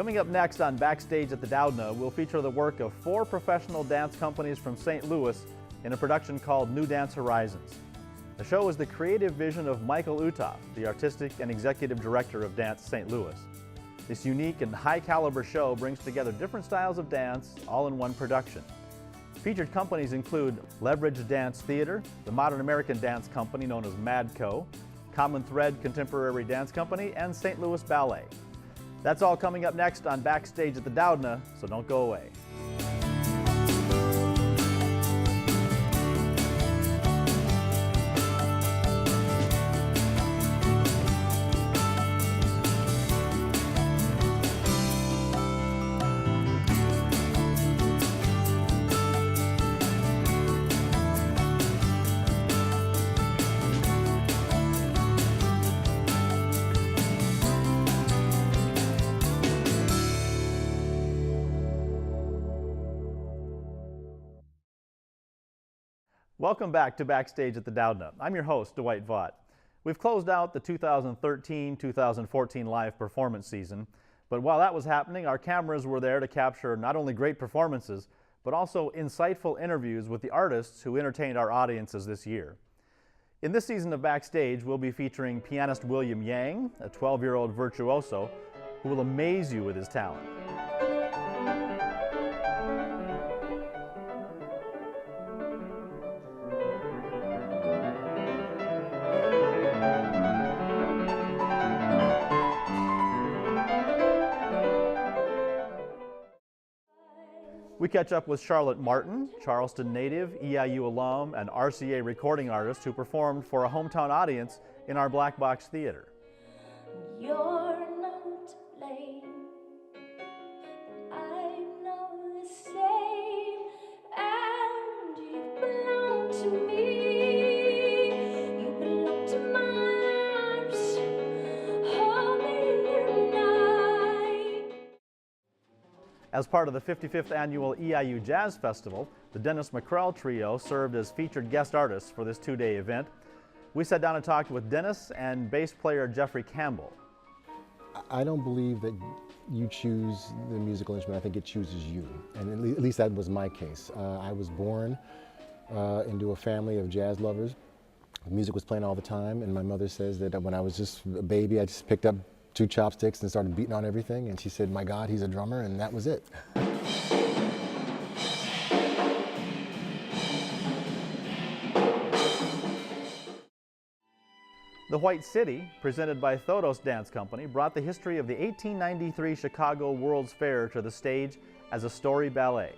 Coming up next on Backstage at the Doudna, we'll feature the work of 4 professional dance companies from St. Louis in a production called New Dance Horizons. The show is the creative vision of Michael Utoff, the artistic and executive director of Dance St. Louis. This unique and high-caliber show brings together different styles of dance all in one production. Featured companies include Leverage Dance Theater, the Modern American Dance Company known as MADCO, Common Thread Contemporary Dance Company, and St. Louis Ballet. That's all coming up next on Backstage at the Doudna, so don't go away. Welcome back to Backstage at the Doudna. I'm your host, Dwight Vaught. We've closed out the 2013-2014 live performance season, but while that was happening, our cameras were there to capture not only great performances, but also insightful interviews with the artists who entertained our audiences this year. In this season of Backstage, we'll be featuring pianist William Yang, a 12-year-old virtuoso who will amaze you with his talent. We catch up with Charlotte Martin, Charleston native, EIU alum, and RCA recording artist who performed for a hometown audience in our Black Box Theater. You're not to blame. I know the same, and you belong to me. You belong to my arms. Hold me in the night. As part of the 55th annual EIU Jazz Festival, the Dennis McCrell Trio served as featured guest artists for this 2-day event. We sat down and talked with Dennis and bass player Jeffrey Campbell. I don't believe that you choose the musical instrument. I think it chooses you, and at least that was my case. I was born into a family of jazz lovers. Music was playing all the time, and my mother says that when I was just a baby, I just picked up 2 chopsticks and started beating on everything, and she said, "My God, he's a drummer," and that was it. The White City, presented by Thodos Dance Company, brought the history of the 1893 Chicago World's Fair to the stage as a story ballet.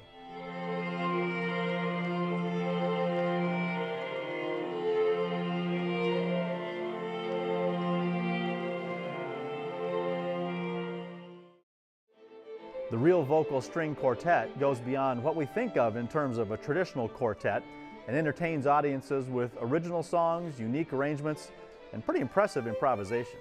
The real vocal string quartet goes beyond what we think of in terms of a traditional quartet and entertains audiences with original songs, unique arrangements, and pretty impressive improvisation.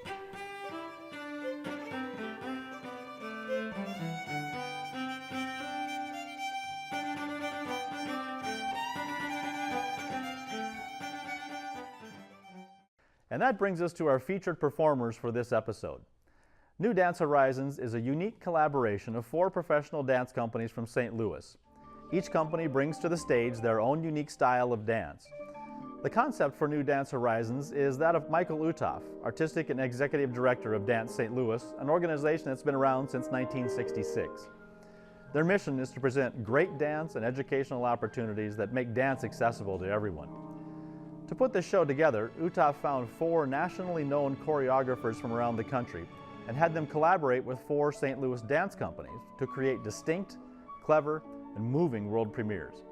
And that brings us to our featured performers for this episode. New Dance Horizons is a unique collaboration of 4 professional dance companies from St. Louis. Each company brings to the stage their own unique style of dance. The concept for New Dance Horizons is that of Michael Utoff, artistic and executive director of Dance St. Louis, an organization that's been around since 1966. Their mission is to present great dance and educational opportunities that make dance accessible to everyone. To put this show together, Utoff found 4 nationally known choreographers from around the country and had them collaborate with 4 St. Louis dance companies to create distinct, clever, and moving world premieres.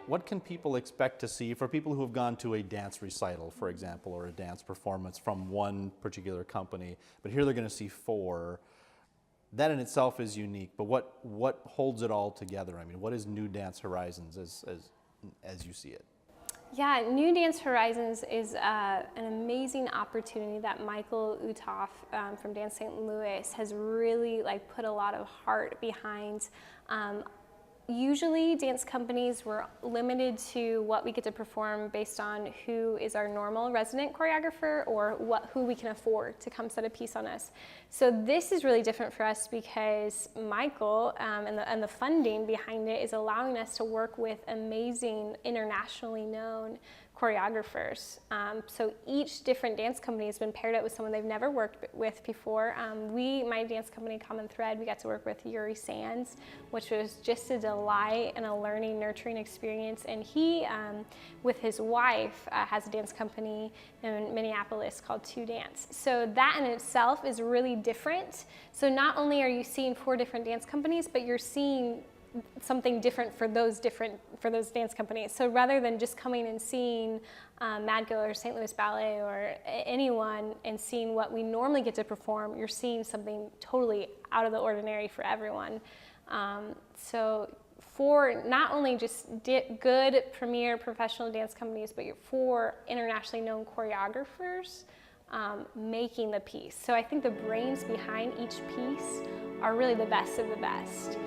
What can people expect to see for people who have gone to a dance recital, for example, or a dance performance from one particular company, but here they're going to see 4? That in itself is unique, but what holds it all together? I mean, what is New Dance Horizons as you see it? Yeah, New Dance Horizons is an amazing opportunity that Michael Utoff from Dance St. Louis has really put a lot of heart behind. Usually dance companies were limited to what we get to perform based on who is our normal resident choreographer or who we can afford to come set a piece on us. So this is really different for us because Michael and the funding behind it is allowing us to work with amazing internationally known choreographers. So each different dance company has been paired up with someone they've never worked with before. My dance company, Common Thread, we got to work with Yuri Sands, which was just a delight and a learning, nurturing experience. And he, with his wife, has a dance company in Minneapolis called Two Dance. So that in itself is really different. So not only are you seeing 4 different dance companies, but you're seeing something different for those dance companies. So rather than just coming and seeing MADCO or Saint Louis Ballet or anyone and seeing what we normally get to perform, you're seeing something totally out of the ordinary for everyone. So for not only just good premier professional dance companies, but for internationally known choreographers making the piece. So I think the brains behind each piece are really the best of the best.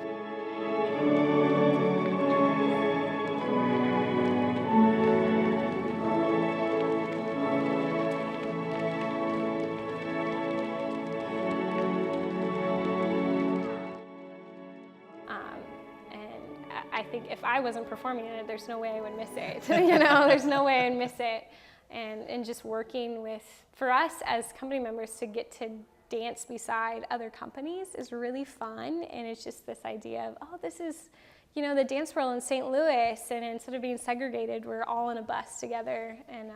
I think if I wasn't performing in it, there's no way I would miss it. There's no way I'd miss it. And just working with, for us as company members to get to dance beside other companies is really fun. And it's just this idea of, this is, the dance world in St. Louis, and instead of being segregated, we're all in a bus together. And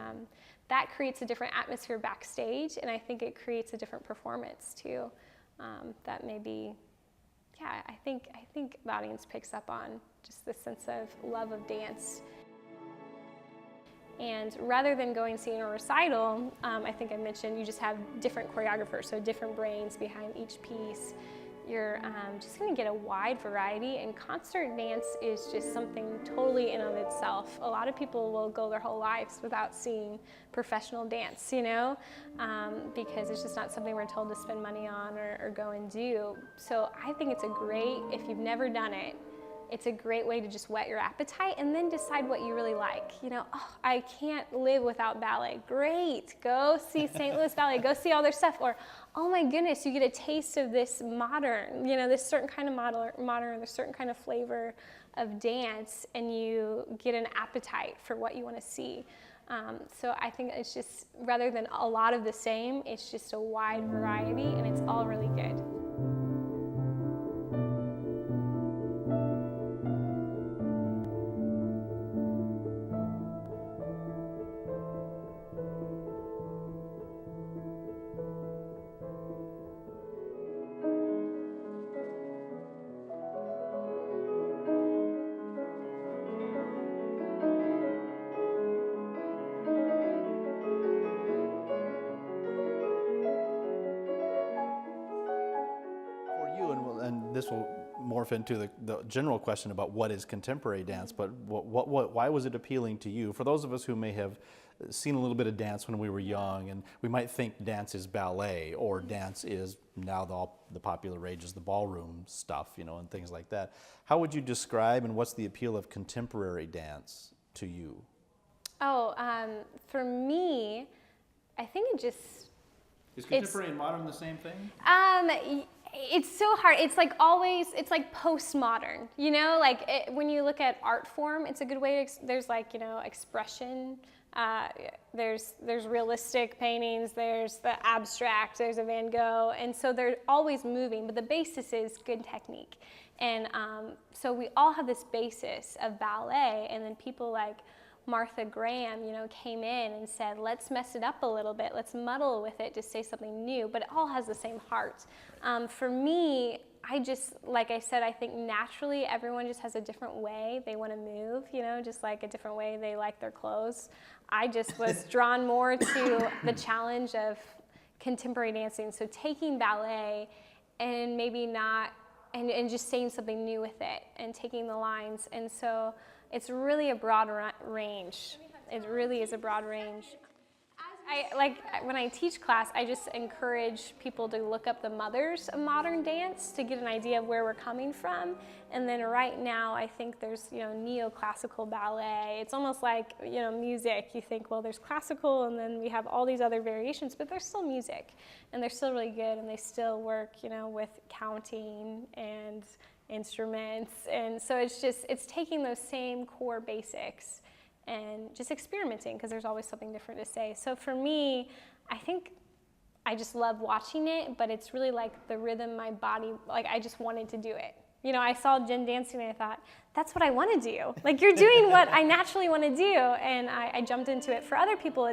that creates a different atmosphere backstage, and I think it creates a different performance too. That maybe, I think the audience picks up on just the sense of love of dance. And rather than going and seeing a recital, I think I mentioned you just have different choreographers, so different brains behind each piece. You're just going to get a wide variety, and concert dance is just something totally in of itself. A lot of people will go their whole lives without seeing professional dance, because it's just not something we're told to spend money on or go and do. So I think it's if you've never done it, it's a great way to just whet your appetite and then decide what you really like. I can't live without ballet. Great, go see St. Louis Ballet, go see all their stuff. Or, oh my goodness, you get a taste of this modern, this certain kind of modern, this certain kind of flavor of dance, and you get an appetite for what you want to see. So I think it's just, rather than a lot of the same, it's just a wide variety, and it's all really good. And this will morph into the general question about what is contemporary dance, but why was it appealing to you? For those of us who may have seen a little bit of dance when we were young, and we might think dance is ballet, or dance is now the popular rage is the ballroom stuff, and things like that. How would you describe, and what's the appeal of contemporary dance to you? For me, I think it just... Is contemporary and modern the same thing? It's so hard. It's like postmodern, when you look at art form, it's a good way to, there's expression, there's realistic paintings, there's the abstract, there's a Van Gogh, and so they're always moving, but the basis is good technique. And so we all have this basis of ballet, and then people like Martha Graham, came in and said, let's mess it up a little bit, let's muddle with it to say something new, but it all has the same heart. For me, like I said, I think naturally everyone just has a different way they want to move, just like a different way they like their clothes. I just was drawn more to the challenge of contemporary dancing, so taking ballet and maybe not, and just saying something new with it and taking the lines, and so it's really a broad range. It really is a broad range. When I teach class, I just encourage people to look up the mothers of modern dance to get an idea of where we're coming from. And then right now, I think there's, neoclassical ballet. It's almost like, music. You think, well, there's classical, and then we have all these other variations, but there's still music, and they're still really good, and they still work, with counting and instruments. And so it's taking those same core basics and just experimenting, because there's always something different to say. So for me, I think I just love watching it, but it's really like the rhythm, my body, I just wanted to do it. I saw Jen dancing and I thought, that's what I want to do. You're doing what I naturally want to do, and I jumped into it. For other people,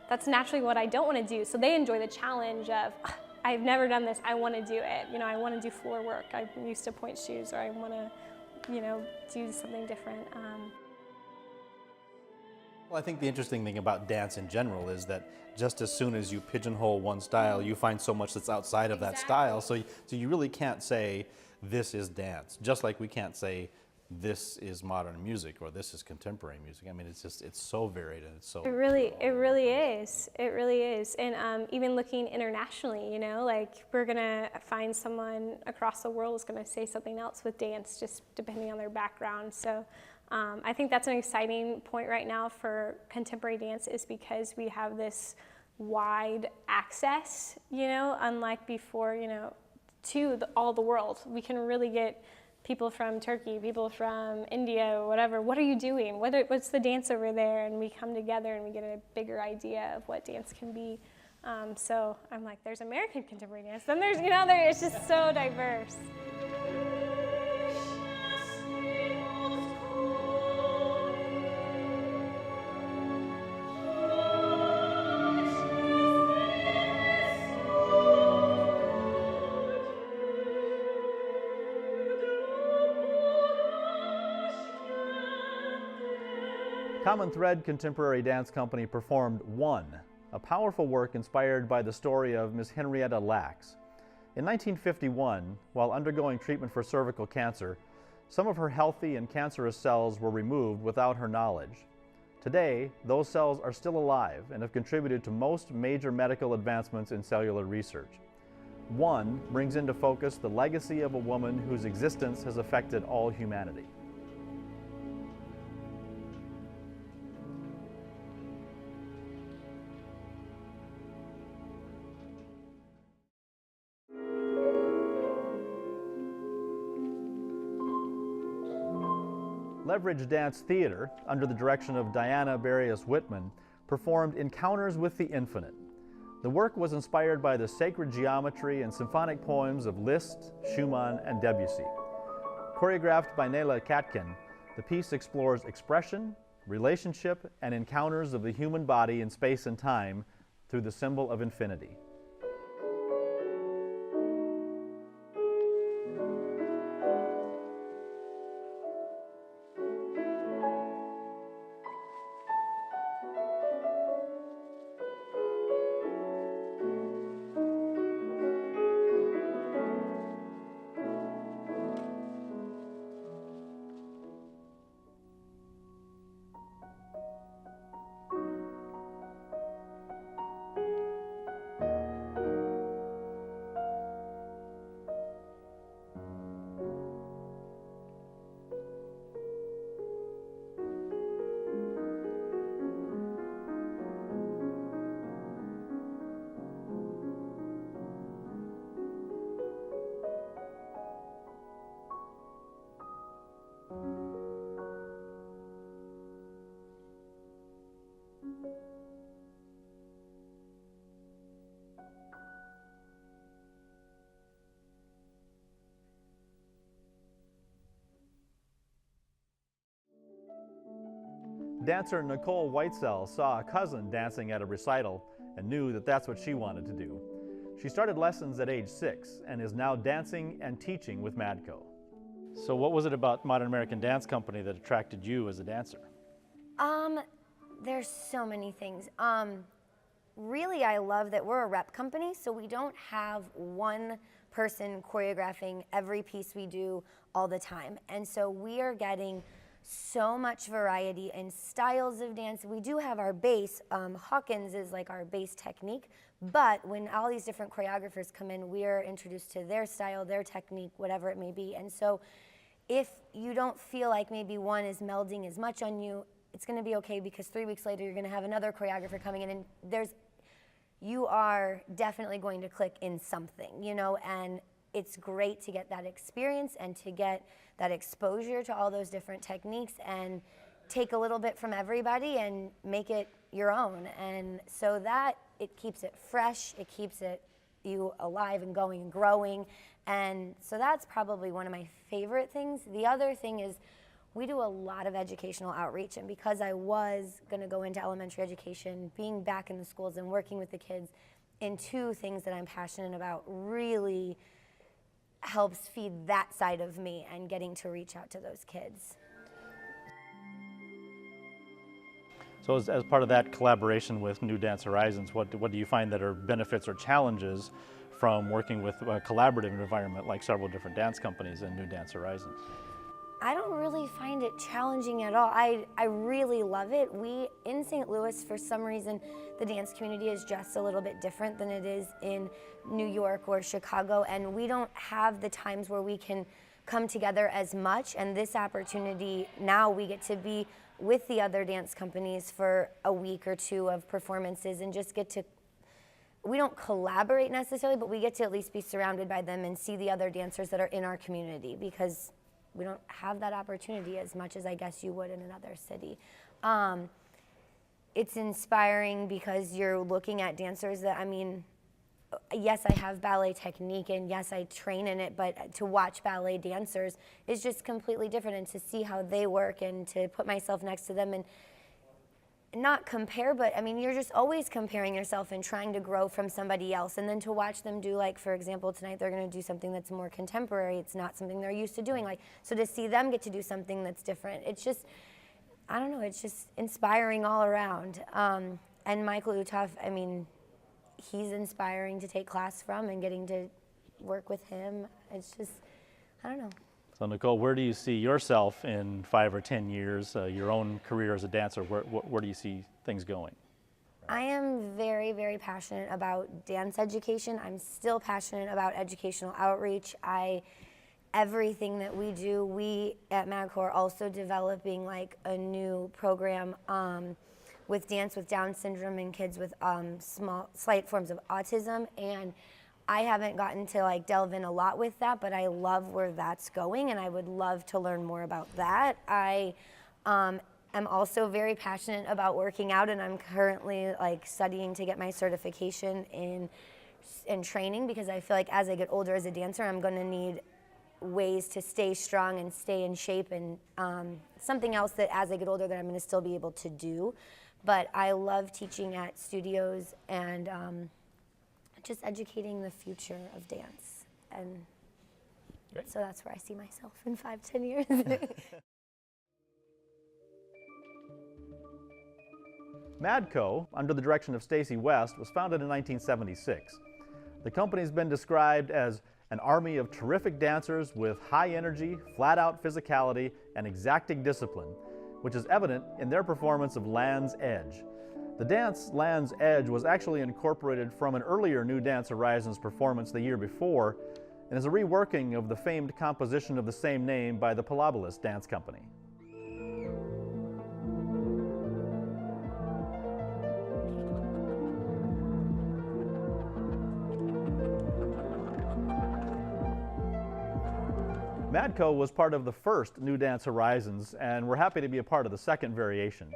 that's naturally what I don't want to do. So they enjoy the challenge of, I've never done this, I want to do it. I want to do floor work. I'm used to point shoes, or I want to, do something different. Well, I think the interesting thing about dance in general is that just as soon as you pigeonhole one style, you find so much that's outside of that style. So you really can't say this is dance, just like we can't say this is modern music or this is contemporary music. I mean, it's so varied, and it's so. It really is. It really is. And even looking internationally, we're gonna find someone across the world is gonna say something else with dance, just depending on their background. So. I think that's an exciting point right now for contemporary dance, is because we have this wide access, unlike before, to all the world. We can really get people from Turkey, people from India, whatever. What are you doing? What's the dance over there? And we come together and we get a bigger idea of what dance can be. So I'm like, there's American contemporary dance. Then there's, it's just so diverse. Common Thread Contemporary Dance Company performed One, a powerful work inspired by the story of Miss Henrietta Lacks. In 1951, while undergoing treatment for cervical cancer, some of her healthy and cancerous cells were removed without her knowledge. Today, those cells are still alive and have contributed to most major medical advancements in cellular research. One brings into focus the legacy of a woman whose existence has affected all humanity. Leverage Dance Theater, under the direction of Diana Barrios Whitman, performed Encounters with the Infinite. The work was inspired by the sacred geometry and symphonic poems of Liszt, Schumann, and Debussy. Choreographed by Nela Katkin, the piece explores expression, relationship, and encounters of the human body in space and time through the symbol of infinity. Dancer Nicole Whitesell saw a cousin dancing at a recital and knew that that's what she wanted to do. She started lessons at age 6 and is now dancing and teaching with MADCO. So what was it about Modern American Dance Company that attracted you as a dancer? There's so many things. Really, I love that we're a rep company, so we don't have one person choreographing every piece we do all the time. And so we are getting so much variety in styles of dance. We do have our base. Hawkins is like our base technique, but when all these different choreographers come in, we are introduced to their style, their technique, whatever it may be. And so if you don't feel like maybe one is melding as much on you, it's going to be okay, because 3 weeks later you're going to have another choreographer coming in, and you are definitely going to click in something, you know, and it's great to get that experience and to get that exposure to all those different techniques and take a little bit from everybody and make it your own. And so that it keeps it fresh, it keeps you alive and going and growing. And so that's probably one of my favorite things. The other thing is we do a lot of educational outreach, and because I was going to go into elementary education, being back in the schools and working with the kids in two things that I'm passionate about really helps feed that side of me and getting to reach out to those kids. So as part of that collaboration with New Dance Horizons, what do you find that are benefits or challenges from working with a collaborative environment like several different dance companies and New Dance Horizons? I don't really find it challenging at all. I really love it. In St. Louis, for some reason, the dance community is just a little bit different than it is in New York or Chicago, and we don't have the times where we can come together as much. And this opportunity, now we get to be with the other dance companies for a week or two of performances and just get to, we don't collaborate necessarily, but we get to at least be surrounded by them and see the other dancers that are in our community, because we don't have that opportunity as much as I guess you would in another city. It's inspiring because you're looking at dancers that, I mean, yes, I have ballet technique and yes, I train in it, but to watch ballet dancers is just completely different, and to see how they work and to put myself next to them and not compare, but I mean, you're just always comparing yourself and trying to grow from somebody else. And then to watch them do, like, for example, tonight they're going to do something that's more contemporary. It's not something they're used to doing. Like, so to see them get to do something that's different, it's just, I don't know, it's just inspiring all around. And Michael Utoff, I mean, he's inspiring to take class from, and getting to work with him. It's just, I don't know. So Nicole, where do you see yourself in 5 or 10 years, your own career as a dancer? Where do you see things going? I am very, very passionate about dance education. I'm still passionate about educational outreach. Everything that we do, we at MADCO are also developing like a new program with dance with Down syndrome and kids with slight forms of autism. And I haven't gotten to like delve in a lot with that, but I love where that's going, and I would love to learn more about that. I am also very passionate about working out, and I'm currently like studying to get my certification in training, because I feel like as I get older as a dancer, I'm going to need ways to stay strong and stay in shape, and something else that as I get older that I'm going to still be able to do. But I love teaching at studios and just educating the future of dance. And Great. So that's where I see myself in 5-10 years. MADCO, under the direction of Stacy West, was founded in 1976. The company has been described as an army of terrific dancers with high energy, flat-out physicality, and exacting discipline, which is evident in their performance of Land's Edge. The dance Land's Edge was actually incorporated from an earlier New Dance Horizons performance the year before, and is a reworking of the famed composition of the same name by the Pilobolus Dance Company. MADCO was part of the first New Dance Horizons, and we're happy to be a part of the second variation.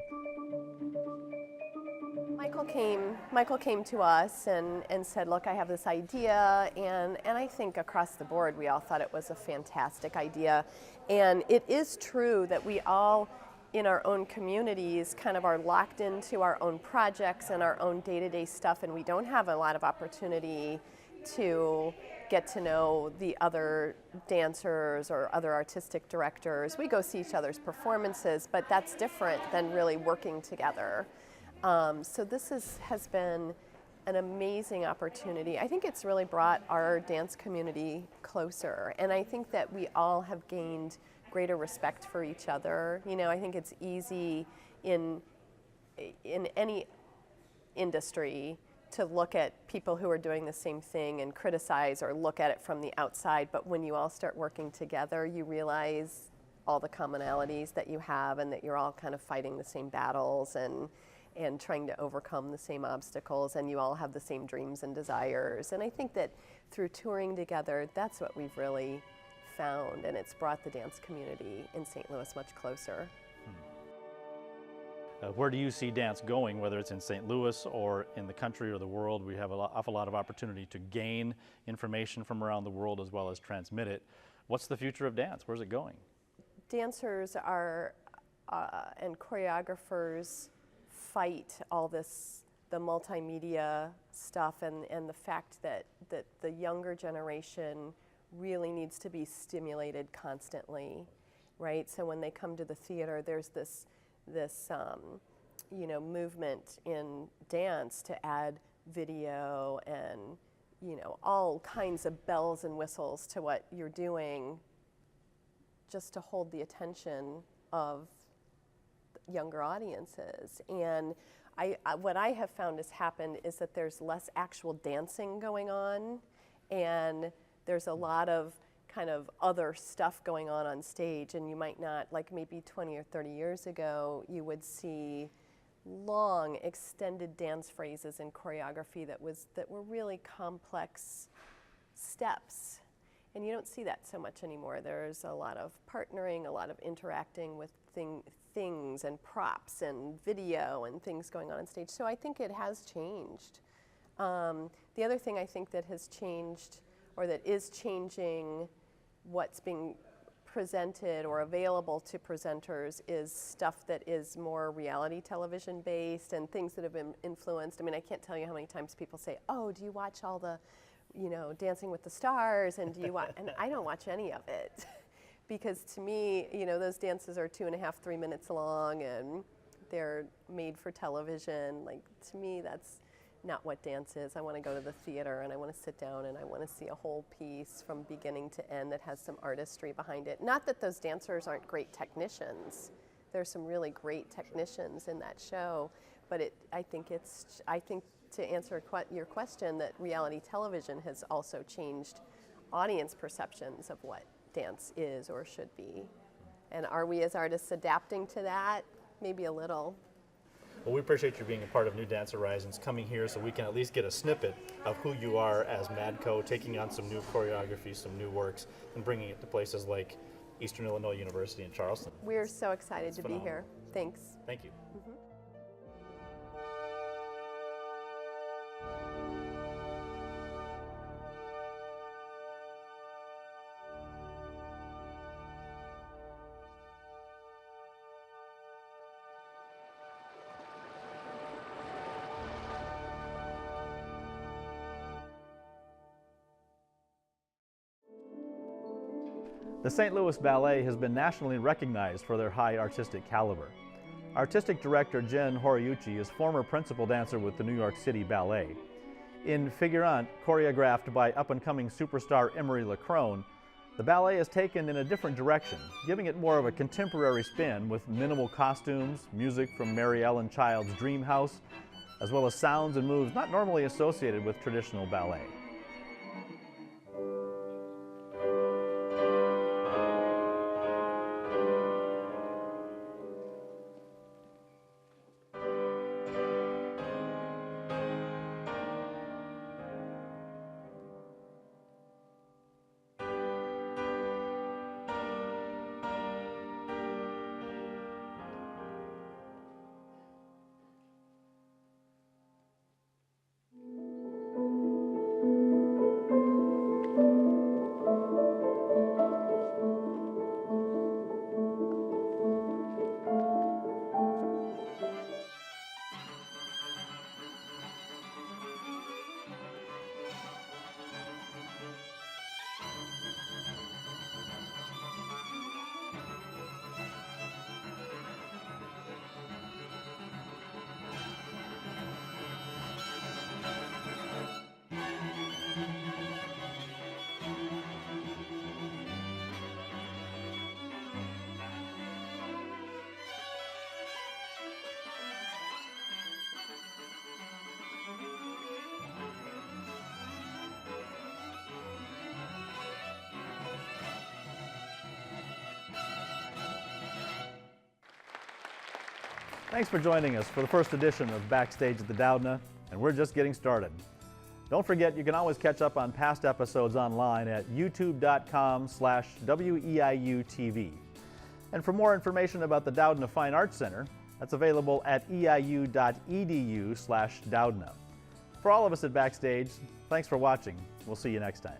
Michael came to us and said, look, I have this idea, and I think across the board we all thought it was a fantastic idea. And it is true that we all in our own communities kind of are locked into our own projects and our own day-to-day stuff, and we don't have a lot of opportunity to get to know the other dancers or other artistic directors. We go see each other's performances, but that's different than really working together. So this has been an amazing opportunity. I think it's really brought our dance community closer, and I think that we all have gained greater respect for each other. You know, I think it's easy in any industry to look at people who are doing the same thing and criticize or look at it from the outside, but when you all start working together, you realize all the commonalities that you have and that you're all kind of fighting the same battles and trying to overcome the same obstacles, and you all have the same dreams and desires. And I think that through touring together, that's what we've really found, and it's brought the dance community in St. Louis much closer. Where do you see dance going, whether it's in St. Louis or in the country or the world? We have an awful lot of opportunity to gain information from around the world as well as transmit it. What's the future of dance? Where's it going? Dancers are and choreographers fight all this, the multimedia stuff, and the fact that the younger generation really needs to be stimulated constantly, right? So when they come to the theater, there's this you know, movement in dance to add video and, you know, all kinds of bells and whistles to what you're doing, just to hold the attention of younger audiences. And what I have found has happened is that there's less actual dancing going on, and there's a lot of kind of other stuff going on stage, and you might not, like maybe 20 or 30 years ago, you would see long extended dance phrases and choreography that were really complex steps. And you don't see that so much anymore. There's a lot of partnering, a lot of interacting with things and props and video and things going on stage. So I think it has changed. The other thing I think that has changed, or that is changing what's being presented or available to presenters, is stuff that is more reality television based and things that have been influenced. I mean, I can't tell you how many times people say, oh, do you watch all the, you know, Dancing with the Stars, and do you watch, and I don't watch any of it. Because to me, you know, those dances are 2.5, 3 minutes long, and they're made for television. Like, to me, that's not what dance is. I want to go to the theater, and I want to sit down, and I want to see a whole piece from beginning to end that has some artistry behind it. Not that those dancers aren't great technicians. There's some really great technicians in that show, but I think to answer your question, that reality television has also changed audience perceptions of what dance is or should be. And are we as artists adapting to that? Maybe a little. Well, we appreciate you being a part of New Dance Horizons, coming here so we can at least get a snippet of who you are as MADCO, taking on some new choreography, some new works, and bringing it to places like Eastern Illinois University in Charleston. We're so excited to be here. Thanks. Thank you. The St. Louis Ballet has been nationally recognized for their high artistic caliber. Artistic director Jen Horiuchi is former principal dancer with the New York City Ballet. In Figurante, choreographed by up-and-coming superstar Emery Lacrone, the ballet is taken in a different direction, giving it more of a contemporary spin with minimal costumes, music from Mary Ellen Child's Dream House, as well as sounds and moves not normally associated with traditional ballet. Thanks for joining us for the first edition of Backstage at the Doudna, and we're just getting started. Don't forget, you can always catch up on past episodes online at youtube.com/WEIU-TV. And for more information about the Doudna Fine Arts Center, that's available at eiu.edu/Doudna. For all of us at Backstage, thanks for watching. We'll see you next time.